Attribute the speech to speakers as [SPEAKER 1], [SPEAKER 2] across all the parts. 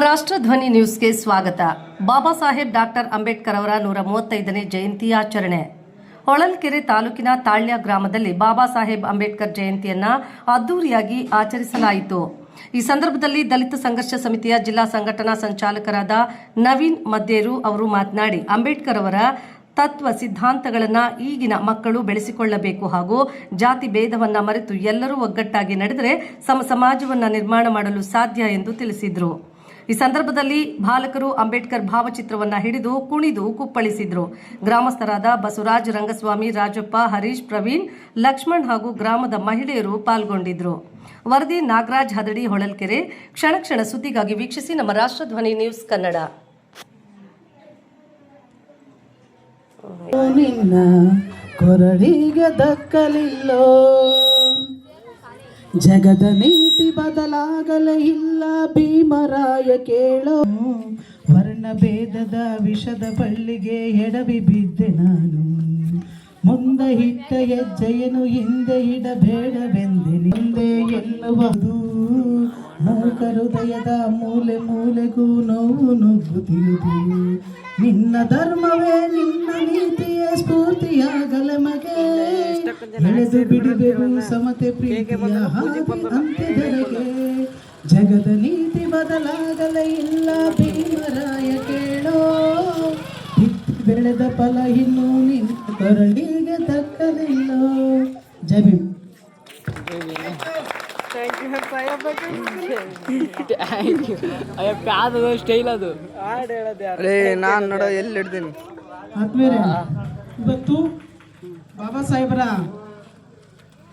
[SPEAKER 1] ರಾಷ್ಟ್ರಧ್ವನಿ ನ್ಯೂಸ್ಗೆ ಸ್ವಾಗತ. ಬಾಬಾ ಸಾಹೇಬ್ ಡಾಕ್ಟರ್ ಅಂಬೇಡ್ಕರ್ ಅವರ 135ನೇ ಜಯಂತಿ ಆಚರಣೆ. ಹೊಳಲ್ಕೆರೆ ತಾಲೂಕಿನ ತಾಳ್ಯ ಗ್ರಾಮದಲ್ಲಿ ಬಾಬಾ ಸಾಹೇಬ್ ಅಂಬೇಡ್ಕರ್ ಜಯಂತಿಯನ್ನ ಅದ್ದೂರಿಯಾಗಿ ಆಚರಿಸಲಾಯಿತು. ಈ ಸಂದರ್ಭದಲ್ಲಿ ದಲಿತ ಸಂಘರ್ಷ ಸಮಿತಿಯ ಜಿಲ್ಲಾ ಸಂಘಟನಾ ಸಂಚಾಲಕರಾದ ನವೀನ್ ಮದ್ದೇರು ಅವರು ಮಾತನಾಡಿ, ಅಂಬೇಡ್ಕರ್ ಅವರ ತತ್ವ ಸಿದ್ಧಾಂತಗಳನ್ನು ಈಗಿನ ಮಕ್ಕಳು ಬೆಳೆಸಿಕೊಳ್ಳಬೇಕು ಹಾಗೂ ಜಾತಿ ಭೇದವನ್ನು ಮರೆತು ಎಲ್ಲರೂ ಒಗ್ಗಟ್ಟಾಗಿ ನಡೆದರೆ ಸಮಾಜವನ್ನು ನಿರ್ಮಾಣ ಮಾಡಲು ಸಾಧ್ಯ ಎಂದು ತಿಳಿಸಿದರು. ಈ ಸಂದರ್ಭದಲ್ಲಿ ಬಾಲಕರು ಅಂಬೇಡ್ಕರ್ ಭಾವಚಿತ್ರವನ್ನು ಹಿಡಿದು ಕುಣಿದು ಕುಪ್ಪಳಿಸಿದ್ರು. ಗ್ರಾಮಸ್ಥರಾದ ಬಸವರಾಜ್, ರಂಗಸ್ವಾಮಿ, ರಾಜಪ್ಪ, ಹರೀಶ್, ಪ್ರವೀಣ್, ಲಕ್ಷ್ಮಣ್ ಹಾಗೂ ಗ್ರಾಮದ ಮಹಿಳೆಯರು ಪಾಲ್ಗೊಂಡಿದ್ರು. ವರದಿ ನಾಗರಾಜ್ ಹದಡಿ, ಹೊಳಲ್ಕೆರೆ. ಕ್ಷಣ ಕ್ಷಣ ಸುದ್ದಿಗಾಗಿ ವೀಕ್ಷಿಸಿ ನಮ್ಮ ರಾಷ್ಟ್ರಧ್ವನಿ ನ್ಯೂಸ್ ಕನ್ನಡ.
[SPEAKER 2] ನಿನ್ನ ಕೊರಳಿಗೆ ದಕ್ಕಲಿಲ್ಲೋ, ಜಗದ ನೀತಿ ಬದಲಾಗಲೇ ಇಲ್ಲ, ಭೀಮರಾಯ ಕೇಳೋ. ವರ್ಣಭೇದದ ವಿಷದ ಬಳ್ಳಿಗೆ ಎಡವಿ ಬಿದ್ದೆ ನಾನು, ಮುಂದೆ ಇಟ್ಟ ಹೆಜ್ಜೆಯನ್ನು ಹಿಂದೆ ಇಡಬೇಡವೆಂದೆ. ಮುಂದೆ ಎನ್ನುವುದು ಮೂಕ ಹೃದಯದ ಮೂಲೆ ಮೂಲೆಗೂ ನೋವು ನುಗ್ಗುತ್ತಿರುವುದು. ನಿನ್ನ ಧರ್ಮವೇ ನಿನ್ನ ನೀತಿಯ ಸ್ಫೂರ್ತಿಯಾಗಲ ಮಗೆ, ಎಳೆದು ಬಿಡಬೇಕು ಸಮತೆ ಪ್ರೀತಿಯ ಹಾದಿ ಅಂತ್ಯದರೆಗೆ. ಜಗದ ನೀತಿ ಬದಲಾಗಲೇ ಇಲ್ಲ, ಭೀಮರಾಯ ಕೇಳೋ. ಬೆಳೆದ ಫಲ ಇನ್ನು ನಿನ್ನ ಕೊರಳಿಗೆ ದಕ್ಕಲಿಲ್ಲೋ. ಜೈ ಭೀಮ್.
[SPEAKER 3] ಸ್ಟೈಲ್ ಅದು ನಾನು ನೋಡೋ ಎಲ್ಲಿ ಹಿಡ್ತೀನಿ.
[SPEAKER 2] ಆದ್ಮೇಲೆ ಇವತ್ತು ಬಾಬಾ ಸಾಹೇಬರ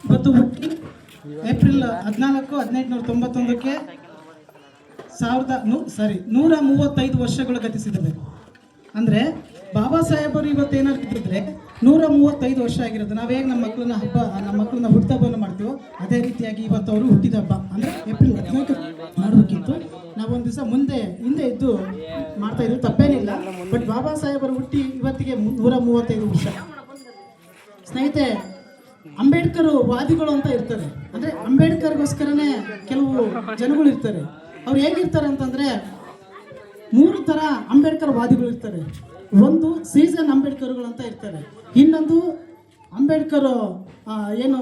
[SPEAKER 2] ಇವತ್ತು ಹುಟ್ಟಿ ಏಪ್ರಿಲ್ 14, 1891ಕ್ಕೆ 135 ವರ್ಷಗಳು ಗತಿಸಿದವೆ. ಅಂದರೆ ಬಾಬಾ ಸಾಹೇಬರು ಇವತ್ತು ಏನಾಗ್ತಿದ್ರೆ 135 ವರ್ಷ ಆಗಿರೋದು. ನಾವು ಹೇಗೆ ನಮ್ಮ ಮಕ್ಕಳನ್ನ ಹುಟ್ಟುಹಬ್ಬವನ್ನು ಮಾಡ್ತೀವೋ ಅದೇ ರೀತಿಯಾಗಿ ಇವತ್ತು ಅವರು ಹುಟ್ಟಿದ ಹಬ್ಬ ಅಂದರೆ ಏಪ್ರಿಲ್ 14 ಮಾಡಬೇಕಿತ್ತು. ನಾವೊಂದು ದಿವಸ ಹಿಂದೆ ಇದ್ದು ಮಾಡ್ತಾ ಇದ್ವಿ, ತಪ್ಪೇನಿಲ್ಲ. ಬಟ್ ಬಾಬಾ ಸಾಹೇಬರು ಹುಟ್ಟಿ ಇವತ್ತಿಗೆ 135 ವರ್ಷ. ಸ್ನೇಹಿತರೆ, ಅಂಬೇಡ್ಕರ್ ವಾದಿಗಳು ಅಂತ ಇರ್ತಾರೆ. ಅಂದರೆ ಅಂಬೇಡ್ಕರ್ಗೋಸ್ಕರನೇ ಕೆಲವು ಜನಗಳು ಇರ್ತಾರೆ. ಅವ್ರು ಹೇಗಿರ್ತಾರೆ ಅಂತಂದರೆ 3 ಥರ ಅಂಬೇಡ್ಕರ್ ವಾದಿಗಳು ಇರ್ತಾರೆ. ಒಂದು ಸೀಸನ್ ಅಂಬೇಡ್ಕರ್ಗಳು ಅಂತ ಇರ್ತಾರೆ. ಇನ್ನೊಂದು ಅಂಬೇಡ್ಕರ್ ಏನು